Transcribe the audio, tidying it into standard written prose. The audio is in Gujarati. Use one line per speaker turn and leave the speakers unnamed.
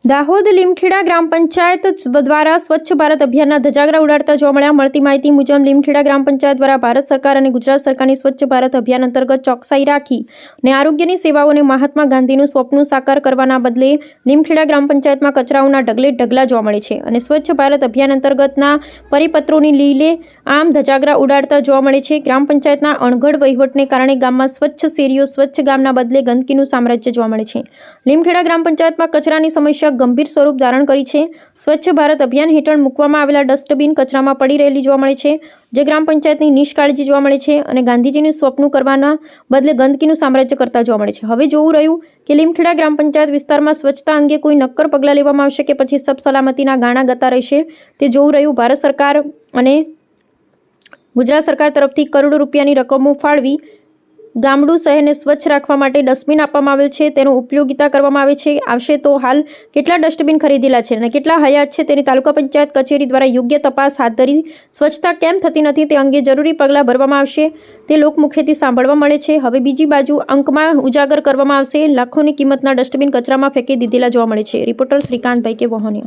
દાહોદ લીમખેડા ગ્રામ પંચાયત દ્વારા સ્વચ્છ ભારત અભિયાનના ધજાગરા ઉડાડતા જોવા મળ્યા. મળતી માહિતી મુજબ લીમખેડા ગ્રામ પંચાયત દ્વારા ભારત સરકાર અને ગુજરાત સરકારની સ્વચ્છ ભારત અભિયાન અંતર્ગત ચોકસાઈ રાખી અને આરોગ્યની સેવાઓને મહાત્મા ગાંધીનું સ્વપ્ન સાકાર કરવાના બદલે લીમખેડા ગ્રામ પંચાયતમાં કચરાઓના ઢગલે ઢગલા જોવા મળે છે અને સ્વચ્છ ભારત અભિયાન અંતર્ગતના પરિપત્રોની લીલે આમ ધજાગરા ઉડાડતા જોવા મળે છે. ગ્રામ પંચાયતના અણઘડ વહીવટને કારણે ગામમાં સ્વચ્છ શેરીઓ, સ્વચ્છ ગામના બદલે ગંદકીનું સામ્રાજ્ય જોવા મળે છે. લીમખેડા ગ્રામ પંચાયતમાં કચરાની સમસ્યા ગંભીર સ્વરૂપ ધારણ કરી છે. સ્વચ્છ ભારત અભિયાન હેઠળ મૂકવામાં આવેલા ડસ્ટબિન કચરામાં પડી રહેલી જોવા મળે છે, જે ગ્રામ પંચાયતની નિષ્કાળજી જોવા મળે છે અને ગાંધીજીનું સ્વપ્ન કરવાના બદલે ગંદકીનું સામ્રાજ્ય કરતા જોવા મળે છે. હવે જોવું રહ્યું કે લીમખેડા ગ્રામ પંચાયત વિસ્તારમાં સ્વચ્છતા અંગે કોઈ નક્કર પગલાં લેવામાં આવશે કે પછી સબ સલામતીના ગાણા ગતા રહેશે, તે જોવું રહ્યું. ભારત સરકાર અને ગુજરાત સરકાર તરફથી કરોડો રૂપિયાની રકમો ફાળવી ગામડું શહેરને સ્વચ્છ રાખવા માટે ડસ્ટબિન આપવામાં આવેલ છે, તેનો ઉપયોગિતા કરવામાં આવશે. તો હાલ કેટલા ડસ્ટબિન ખરીદેલા છે અને કેટલા હયાત છે તેની તાલુકા પંચાયત કચેરી દ્વારા યોગ્ય તપાસ હાથ ધરી સ્વચ્છતા કેમ થતી નથી તે અંગે જરૂરી પગલાં ભરવામાં આવશે, તે લોકમુખેથી સાંભળવા મળે છે. હવે બીજી બાજુ અંકમાં ઉજાગર કરવામાં આવશે. લાખોની કિંમતના ડસ્ટબિન કચરામાં ફેંકી દીધેલા જોવા મળે છે. રિપોર્ટર શ્રીકાંતભાઈ કે વહોનિયા.